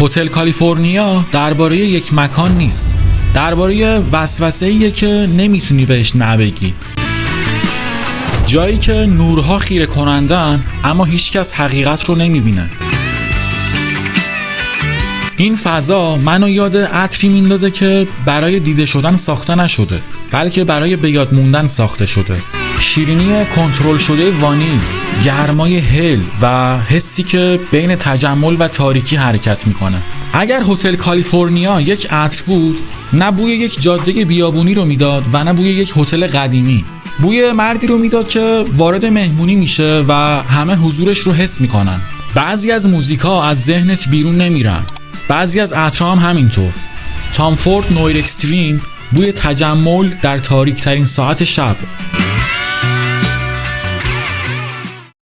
هتل کالیفرنیا درباره یک مکان نیست، درباره وسوسه‌ایه که نمیتونی بهش نبگی. جایی که نورها خیره کنندن اما هیچکس حقیقت رو نمیبینه. این فضا منو یاد عطری میندازه که برای دیده شدن ساخته نشده، بلکه برای به یاد موندن ساخته شده. شیرینی کنترل شده وانیل، گرمای هل و حسی که بین تجمل و تاریکی حرکت میکنه. اگر هتل کالیفرنیا یک عطر بود، نه بوی یک جاده بیابونی رو میداد و نه بوی یک هتل قدیمی. بوی مردی رو میداد که وارد مهمونی میشه و همه حضورش رو حس میکنن. بعضی از موزیکا از ذهنت بیرون نمیرن، بعضی از عطرها هم همینطور. تام فورد نویر اکستریم، بوی تجمل در تاریک ترین ساعت شب.